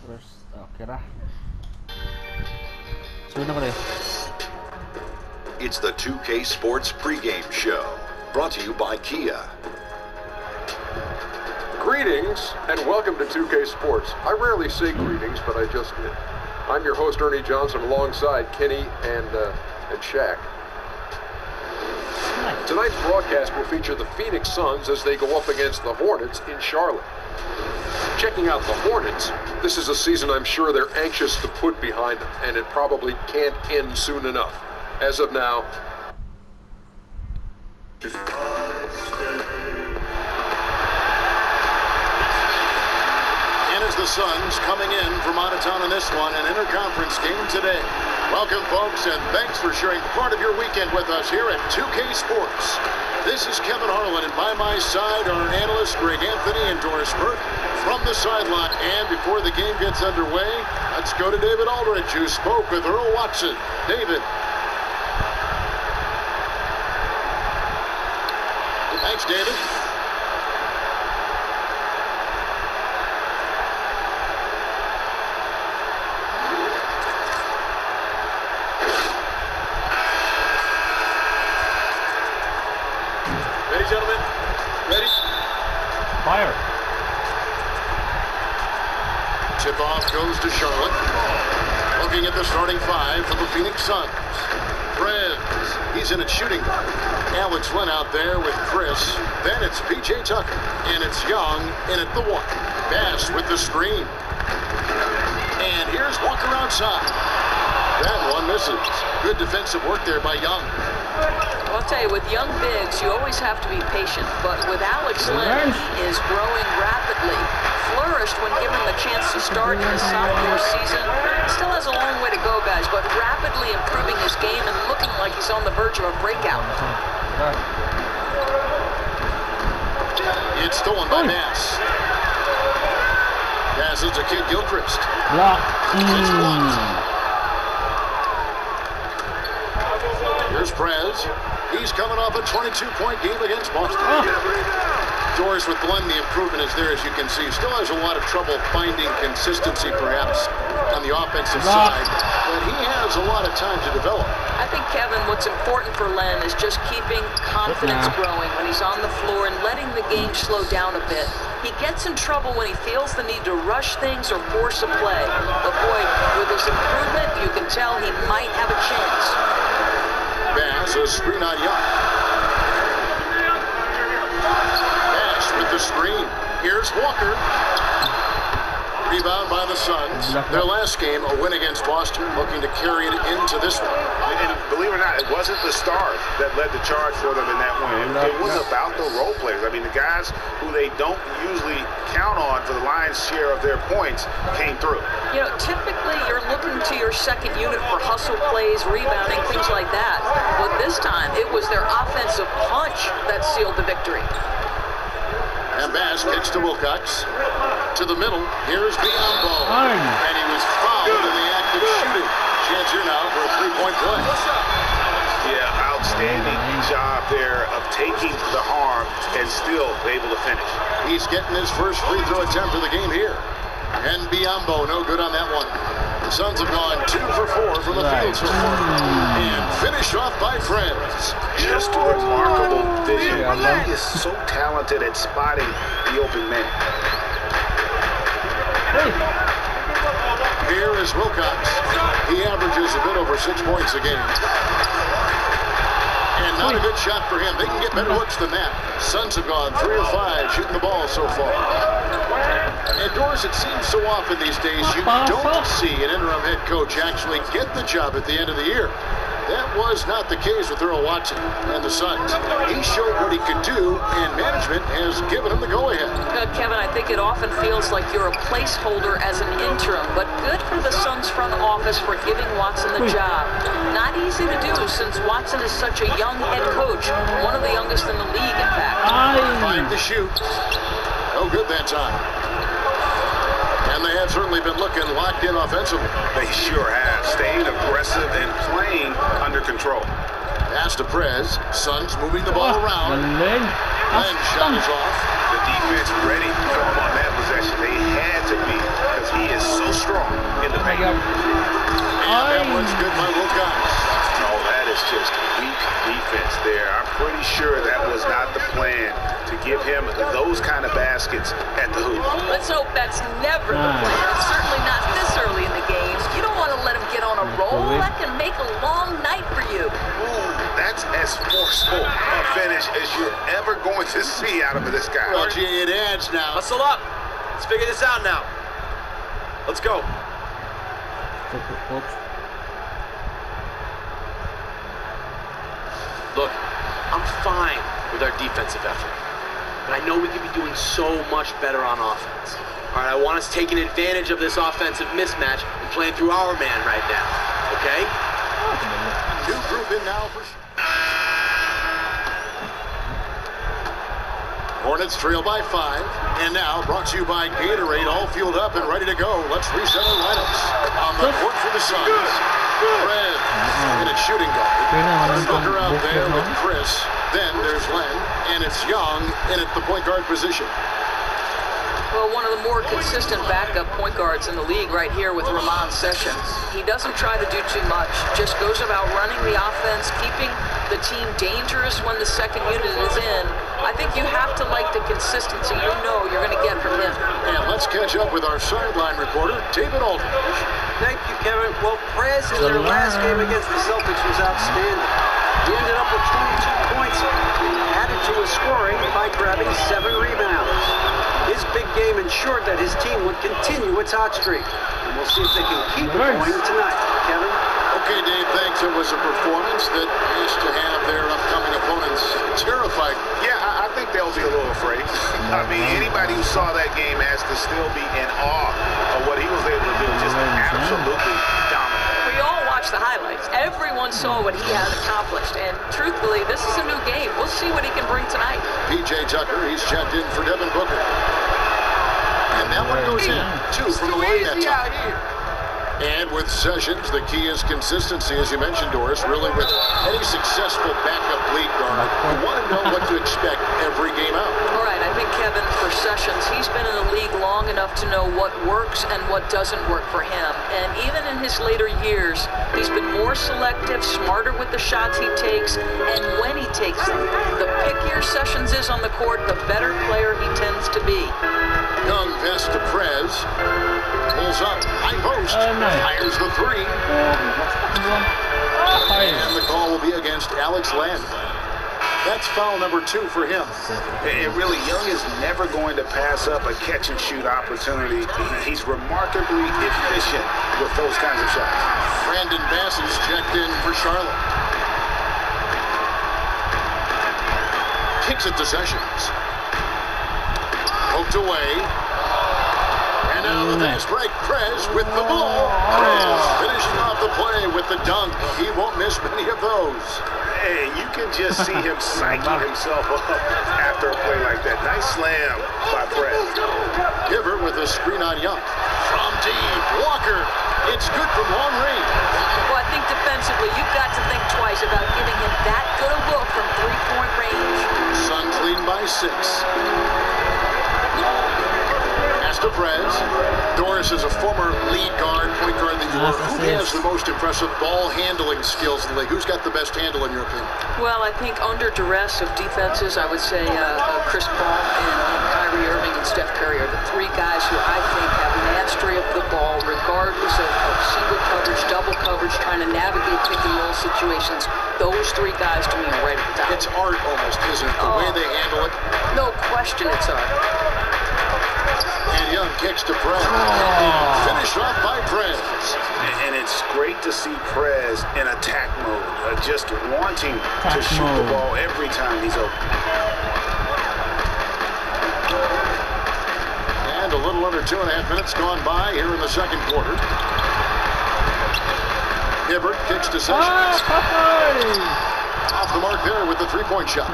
Terus oke dah. Sudah kali. It's the 2K Sports pregame show, brought to you by Kia. Greetings and welcome to 2K Sports. I rarely say greetings, but I just did. I'm your host, Ernie Johnson, alongside Kenny and Shaq. Tonight's broadcast will feature the Phoenix Suns as they go up against the Hornets in Charlotte. Checking out the Hornets, this is a season I'm sure they're anxious to put behind them, and it probably can't end soon enough. As of now, and it's the Suns coming in from out of town in this one, an interconference game today. Welcome, folks, and thanks for sharing part of your weekend with us here at 2K Sports. This is Kevin Harlan, and by my side are analysts Greg Anthony and Doris Burke from the sideline. And before the game gets underway, let's go to David Aldridge, who spoke with Earl Watson. David. Thanks, David. Ready, gentlemen? Ready? Fire. Tip-off goes to Charlotte. Looking at the starting five for the Phoenix Suns. Prez, he's in at shooting guard. Alex Lynn out there with Chris. Then it's P.J. Tucker. And it's Young in at the one. Bass with the screen. And here's Walker outside. That one misses. Good defensive work there by Young. Well, I'll tell you, with young bigs, you always have to be patient. But with Alex Lynn, he is growing rapidly. Flourished when given the chance to start in his sophomore season. Still has a long way to go, guys, but rapidly improving his game and looking like he's on the verge of a breakout. It's stolen by Bass. Passes to Kid Gilchrist. Block. It's blocked. Here's Prez. He's coming off a 22-point game against Boston. Doris with Glenn, the improvement is there, as you can see. Still has a lot of trouble finding consistency, perhaps, on the offensive side. But he has a lot of time to develop. I think, Kevin, what's important for Len is just keeping confidence growing when he's on the floor and letting the game slow down a bit. He gets in trouble when he feels the need to rush things or force a play. But, boy, with his improvement, you can tell he might have a chance. Bass, a screen on Young. Bass with the screen. Here's Walker. Rebound by the Suns. Their last game, a win against Boston, looking to carry it into this one. And believe it or not, it wasn't the stars that led the charge for them in that win. It was about the role players. I mean, the guys who they don't usually count on for the lion's share of their points came through. You know, typically you're looking to your second unit for hustle plays, rebounding, things like that. But this time, it was their offensive punch that sealed the victory. And Bass kicks to Wilcox. To the middle, here's Biombo. And he was fouled in the act of shooting. Chance here now for a three-point play. Yeah, outstanding job there of taking the harm and still able to finish. He's getting his first free throw attempt of the game here. And Biombo, no good on that one. The Suns have gone 2 for 4 from the field so far. And finished off by Friends. Just remarkable vision. He is so talented at spotting the open man. Here is Wilcox. He averages a bit over 6 points a game. And not a good shot for him. They can get better looks than that. Suns have gone 3 of 5 shooting the ball so far. And Doris, it seems so often these days you don't see an interim head coach actually get the job at the end of the year. That was not the case with Earl Watson and the Suns. He showed what he could do, and management has given him the go-ahead. Kevin, I think it often feels like you're a placeholder as an interim, but good for the Suns front office for giving Watson the job. Not easy to do since Watson is such a young head coach, one of the youngest in the league, in fact. 5 to shoot. No good that time. And they have certainly been looking locked in offensively. They sure have. Staying aggressive and playing under control. Pass to Prez. Suns moving the ball around. Len's shot is off. The defense ready for him on that possession. They had to be because he is so strong in the paint. And that one's good by Wilcox. Oh, that is just weak defense there. I'm pretty sure that was not the plan to give him those kind of baskets at the hoop. Let's hope that's never the plan. Certainly not this early in the game. You don't want to let him get on a roll. That can make a long night for you. Ooh, that's as forceful a finish as you're ever going to see out of this guy. Well, gee, it adds now. Hustle up. Let's figure this out now. Let's go. Look, I'm fine with our defensive effort, but I know we could be doing so much better on offense. All right, I want us taking advantage of this offensive mismatch and playing through our man right now, okay? New group in now for... Hornets trail by 5. And now, brought to you by Gatorade, all fueled up and ready to go. Let's reset our lineups. On the court for the Suns. Fred in a shooting guard. Booker out there with Chris. Then there's Len, and it's Young in at the point guard position. Well, one of the more consistent backup point guards in the league right here with Ramon Sessions. He doesn't try to do too much, just goes about running the offense, keeping the team dangerous when the second unit is in. I think you have to like the consistency you know you're going to get from him. And let's catch up with our sideline reporter, David Aldridge. Thank you, Kevin. Well, Prez in their last game against the Celtics was outstanding. He ended up with 22 points, added to his scoring by grabbing 7 rebounds. His big game ensured that his team would continue its hot streak. And we'll see if they can keep it going tonight. Kevin? Okay, Dave, thanks. It was a performance that has to have their upcoming opponents terrified. Yeah, I think they'll be a little afraid. I mean, anybody who saw that game has to still be in awe of what he was able to do. Just absolutely dominant. We all watched the highlights. Everyone saw what he had accomplished. And truthfully, this is a new game. We'll see what he can bring tonight. P.J. Tucker, he's checked in for Devin Booker. And that one goes in. 2 from the line that time. And with Sessions, the key is consistency, as you mentioned, Doris. Really, with any successful backup lead guard, you want to know what to expect every game out. All right, I think, Kevin, for Sessions, he's been in the league long enough to know what works and what doesn't work for him. And even in his later years, he's been more selective, smarter with the shots he takes, and when he takes them. The pickier Sessions is on the court, the better player he tends to be. Young pass to Prez. Pulls up. High post. Fires the 3. And the call will be against Alex Len. That's foul number 2 for him. And really, Young is never going to pass up a catch-and-shoot opportunity. He's remarkably efficient with those kinds of shots. Brandon Bass is checked in for Charlotte. Kicks it to Sessions. Poked away. And now the fast break. Prez with the ball. Prez finishing off the play with the dunk. He won't miss many of those. Hey, you can just see him psyching himself up after a play like that. Nice slam by Prez. Giver with a screen on Young. From deep. Walker. It's good from long range. Well, I think defensively, you've got to think twice about giving him that good a look from three-point range. Suns lead by 6. Pass to Prez. Doris is a former lead guard, point guard that you were. Who has the most impressive ball handling skills in the league? Who's got the best handle in your opinion? Well, I think under duress of defenses, I would say Chris Paul and Kyrie Irving and Steph Curry are the 3 guys who I think have mastery of the ball, regardless of single coverage, double coverage, trying to navigate pick-and-roll situations. Those 3 guys to me are right at the top. It's art almost, isn't it? The way they handle it. No question it's art. And Young kicks to Prez. Finished off by Prez. And it's great to see Prez in attack mode, just wanting to shoot the ball every time he's open. And a little under 2.5 minutes gone by here in the second quarter. Hibbert kicks to Sessions. Off the mark there with the 3-point shot.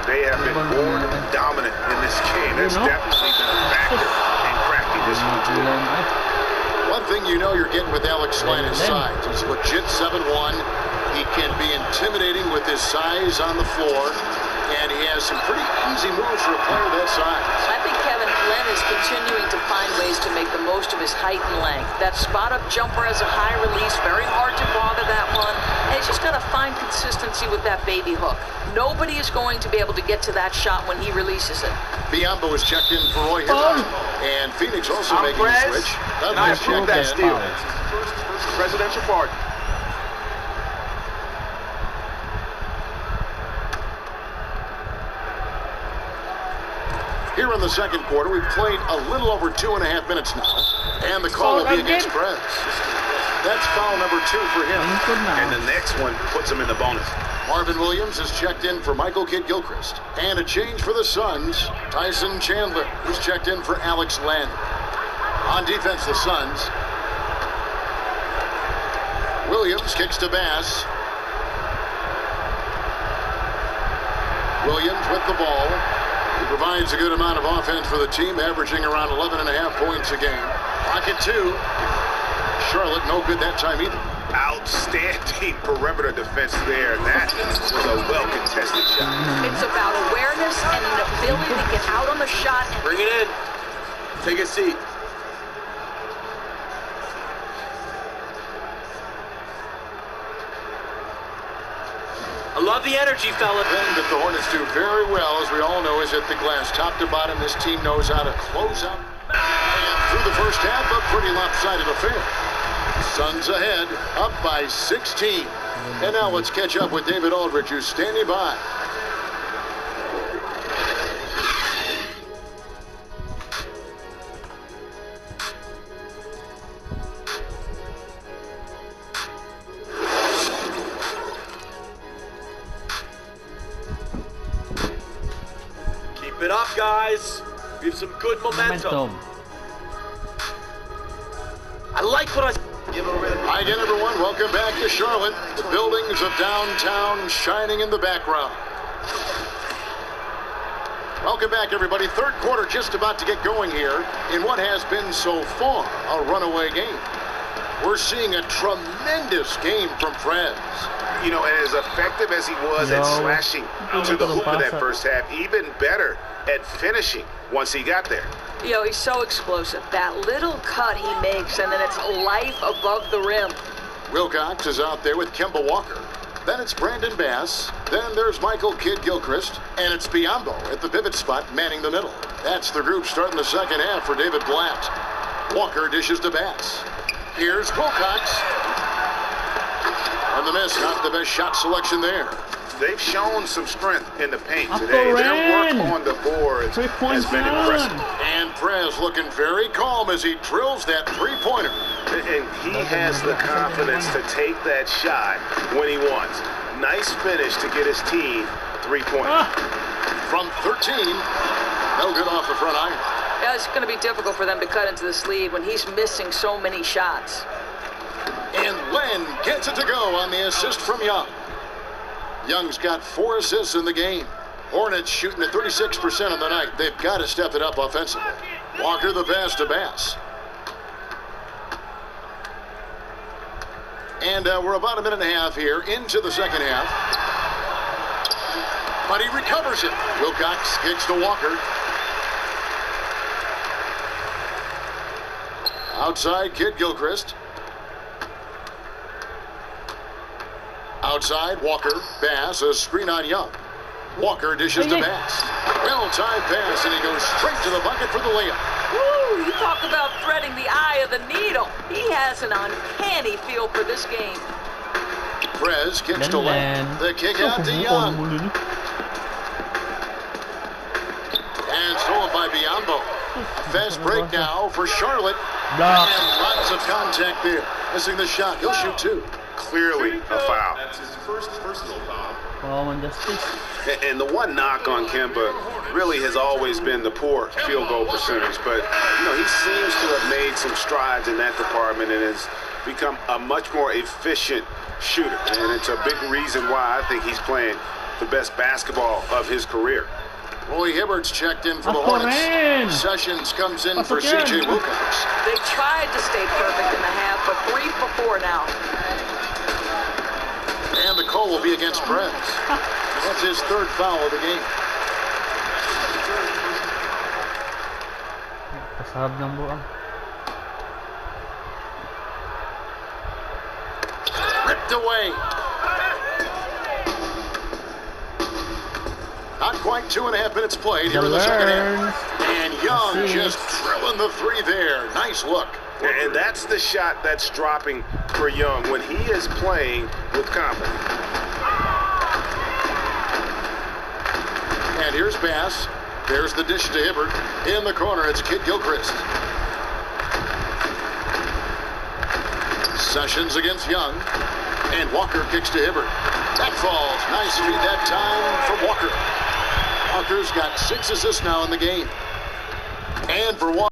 They have been more dominant in this game. That's definitely been a factor in cracking this one. One thing you know you're getting with Alex Len is size. He's legit 7'1". He can be intimidating with his size on the floor. And he has some pretty easy moves for a player that size. I think Kevin Len is continuing to find ways to make the most of his height and length. That spot-up jumper has a high release, very hard to bother that one. And he's just got to find consistency with that baby hook. Nobody is going to be able to get to that shot when he releases it. Biombo is checked in for Roy Hibbert. And Phoenix also making a switch. And I approve that steal. Foul. First presidential pardon. Here in the second quarter, we've played a little over 2.5 minutes now, and the call will be against Perez. That's foul number 2 for him. And the next one puts him in the bonus. Marvin Williams is checked in for Michael Kidd-Gilchrist. And a change for the Suns, Tyson Chandler, who's checked in for Alex Len. On defense, the Suns. Williams kicks to Bass. Williams with the ball. He provides a good amount of offense for the team, averaging around 11.5 points a game. Pocket 2. Charlotte no good that time either. Outstanding perimeter defense there. That was a well-contested shot. It's about awareness and an ability to get out on the shot. Bring it in. Take a seat. I love the energy, fella. And that the Hornets do very well, as we all know, is at the glass. Top to bottom, this team knows how to close out. And through the first half, a pretty lopsided affair. Suns ahead, up by 16. And now let's catch up with David Aldridge, who's standing by. Keep it up, guys. We have some good momentum. I like what I... Hi again, everyone. Welcome back to Charlotte. The buildings of downtown shining in the background. Welcome back, everybody. Third quarter just about to get going here in what has been so far a runaway game. We're seeing a tremendous game from Fred. You know, and as effective as he was at slashing to the hoop in that first half, even better at finishing once he got there. You know, he's so explosive. That little cut he makes, and then it's life above the rim. Wilcox is out there with Kemba Walker. Then it's Brandon Bass. Then there's Michael Kidd-Gilchrist. And it's Biombo at the pivot spot, manning the middle. That's the group starting the second half for David Blatt. Walker dishes to Bass. Here's Wilcox. And the miss, not the best shot selection there. They've shown some strength in the paint today. Their work on the boards has been impressive. And Prez looking very calm as he drills that three-pointer. And he has the confidence to take that shot when he wants. Nice finish to get his team 3 points. From 13, no good off the front iron. Yeah, it's going to be difficult for them to cut into this lead when he's missing so many shots. And Len gets it to go on the assist from Young. Young's got 4 assists in the game. Hornets shooting at 36% on the night. They've got to step it up offensively. Walker the pass to Bass. And we're about a minute and a half here into the second half. But he recovers it. Wilcox kicks to Walker. Outside, Kidd-Gilchrist. Outside, Walker, Bass, a screen on Young. Walker dishes to Bass. Well-timed pass, and he goes straight to the bucket for the layup. Woo! You talk about threading the eye of the needle. He has an uncanny feel for this game. Prez kicks to Len. The kick out to Young. And stolen by Biombo. A fast break now for Charlotte. And lots of contact there. Missing the shot. He'll shoot 2. Clearly a foul. That's his first personal foul. And the one knock on Kemba really has always been the poor field goal percentage. But, you know, he seems to have made some strides in that department and has become a much more efficient shooter. And it's a big reason why I think he's playing the best basketball of his career. Roy Hibbert's checked in for the Up Hornets. in. Sessions comes in Up for again. C.J. Wilcox. They tried to stay perfect in the half, but 3 for 4 now. And the call will be against Prez. That's his third foul of the game. Kasahab ng buwan. Ripped away. Not quite 2.5 minutes played here in the second half. And Young just drilling the three there. Nice look. And that's the shot that's dropping for Young when he is playing with confidence. And here's Bass. There's the dish to Hibbert. In the corner, it's Kid Gilchrist. Sessions against Young. And Walker kicks to Hibbert. That falls. Nice feed that time from Walker. Walker's got 6 assists now in the game. And for Walker.